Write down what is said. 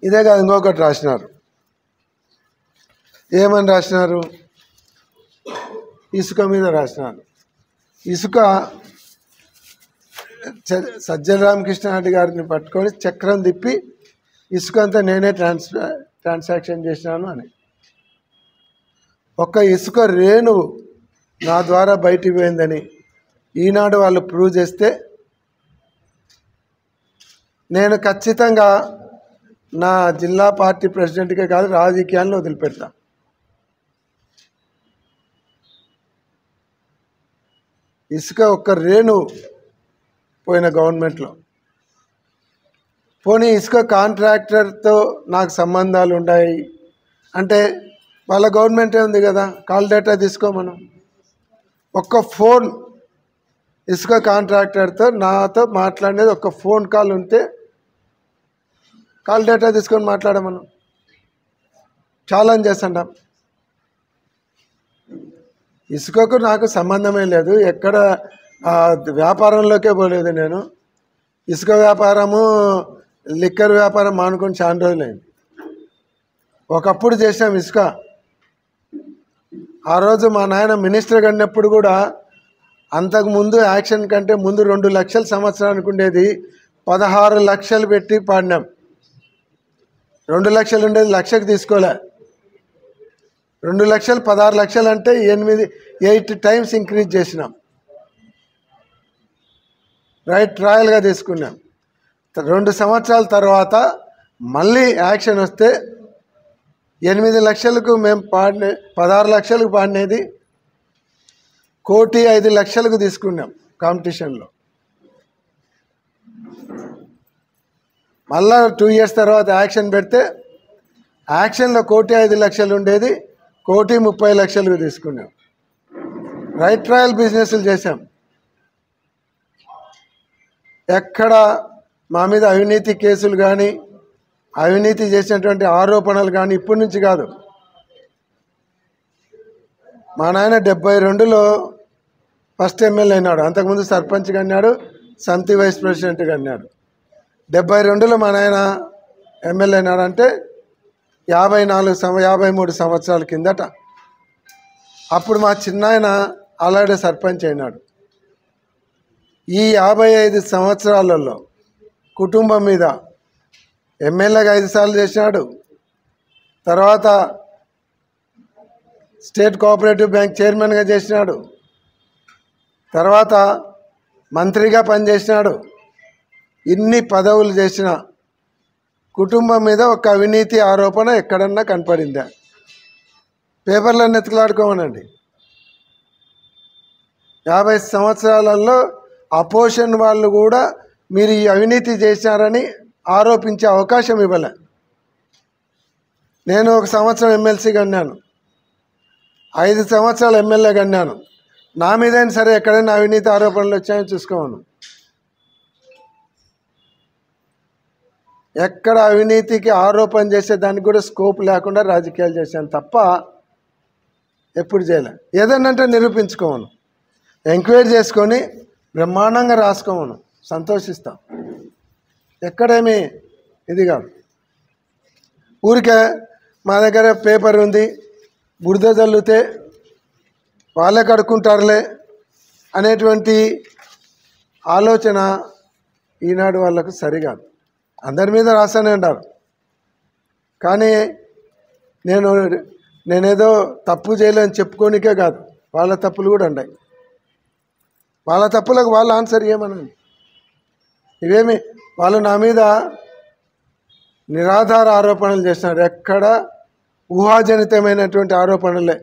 ఇదే కాదు, ఇంకొకటి రాసినారు. ఏమని రాసినారు? ఇసుక మీద రాసినారు. ఇసుక సజ్జల రామకృష్ణారెడ్డి గారిని పట్టుకొని చక్రం తిప్పి ఇసుక అంతా నేనే ట్రాన్సాక్షన్ చేసినాను అని. ఒక్క ఇసుక రేణువు నా ద్వారా బయటికి పోయిందని ఈనాడు వాళ్ళు ప్రూవ్ చేస్తే నేను ఖచ్చితంగా నా జిల్లా పార్టీ ప్రెసిడెంట్గా కాదు, రాజకీయాలను వదిలిపెడతా. ఇసుక ఒక్క రేణు పోయిన గవర్నమెంట్లో. పోనీ ఇసుక కాంట్రాక్టర్తో నాకు సంబంధాలు ఉన్నాయి అంటే వాళ్ళ గవర్నమెంటే ఉంది కదా, కాల్ డేటా తీసుకో. మనం ఒక్క ఫోన్ ఇసుక కాంట్రాక్టర్తో నాతో మాట్లాడేది ఒక్క ఫోన్ కాల్ ఉంటే కాల్ డేటా తీసుకొని మాట్లాడమను. ఛాలెంజ్ చేస్తున్నాం. ఇసుకకు నాకు సంబంధమే లేదు, ఎక్కడ వ్యాపారంలోకే పోలేదు నేను. ఇసుక వ్యాపారము, లిక్కర్ వ్యాపారం మానుకొని చాలా రోజులైంది. ఒకప్పుడు చేసాం ఇసుక. ఆ రోజు మా నాయన మినిస్టర్గా ఉన్నప్పుడు కూడా అంతకుముందు యాక్షన్ కంటే ముందు 2 లక్షల సంవత్సరానికి ఉండేది 16 లక్షలు పెట్టి పాడినాం. 2 లక్షలు ఉండేది లక్షకు తీసుకోలే. 2 లక్షలు 16 లక్షలు అంటే 8 టైమ్స్ ఇంక్రీజ్ చేసినాం. ట్రయల్గా తీసుకున్నాం. 2 సంవత్సరాల తర్వాత మళ్ళీ యాక్షన్ వస్తే 8 లక్షలకు మేము 16 లక్షలకు పాడినది 1,05,00,000కు తీసుకున్నాం కాంపిటీషన్లో. మళ్ళా 2 ఇయర్స్ తర్వాత యాక్షన్ పెడితే యాక్షన్లో 1,05,00,000 ఉండేది 1,30,00,000కు తీసుకున్నాం. ట్రయల్ బిజినెస్లు చేశాం. ఎక్కడ మా మీద అవినీతి కేసులు కానీ అవినీతి చేసినటువంటి ఆరోపణలు కానీ ఇప్పటి నుంచి కాదు. మా నాయన 72లో ఫస్ట్ ఎమ్మెల్యే అయినాడు. అంతకుముందు సర్పంచ్గా అన్నాడు, సమితి వైస్ ప్రెసిడెంట్గా అన్నాడు. 72లో మా నాయన ఎమ్మెల్యే అయినాడంటే 53 సంవత్సరాల కిందట. అప్పుడు మా చిన్నాయన అలాగే సర్పంచ్ అయినాడు. ఈ 55 సంవత్సరాలలో కుటుంబం మీద ఎమ్మెల్యేగా 5 సార్లు చేసినాడు. తర్వాత స్టేట్ కోఆపరేటివ్ బ్యాంక్ చైర్మన్గా చేసినాడు. తర్వాత మంత్రిగా పనిచేసినాడు. ఇన్ని పదవులు చేసిన కుటుంబం మీద ఒక అవినీతి ఆరోపణ ఎక్కడన్నా కనపడిందా? పేపర్లను ఎత్తులాడుకోమనండి. 50 సంవత్సరాలలో అపోజిషన్ వాళ్ళు కూడా మీరు ఈ అవినీతి చేశారని ఆరోపించే అవకాశం ఇవ్వలే. నేను 1 సంవత్సరం ఎమ్మెల్సీగా అన్నాను, 5 సంవత్సరాలు ఎమ్మెల్యేగా అన్నాను. నా మీదైనా సరే ఎక్కడైనా అవినీతి ఆరోపణలు వచ్చాయని చూసుకోమను. ఎక్కడ అవినీతికి ఆరోపణ చేసే దానికి కూడా స్కోప్ లేకుండా రాజకీయాలు చేశాను తప్ప ఎప్పుడు చేయలే. ఏదన్నంటే నిరూపించుకోమను, ఎంక్వైరీ చేసుకొని బ్రహ్మాండంగా రాసుకోమను, సంతోషిస్తాం. ఎక్కడేమి ఇది కాదు. ఊరికే మా దగ్గర పేపర్ ఉంది, బురద చల్లితే వాళ్ళే కడుక్కుంటారులే అనేటువంటి ఆలోచన ఈనాడు వాళ్ళకు సరికాదు. అందరి మీద రాస్తూనే ఉంటారు. కానీ నేనేదో తప్పు చేయలేని చెప్పుకోనికే కాదు, వాళ్ళ తప్పులు కూడా ఉన్నాయి. వాళ్ళ తప్పులకు వాళ్ళు ఆన్సర్ ఇవ్వమనండి. ఇవేమి వాళ్ళు నా మీద నిరాధార ఆరోపణలు చేస్తున్నారు. ఎక్కడ ఊహాజనితమైనటువంటి ఆరోపణలే.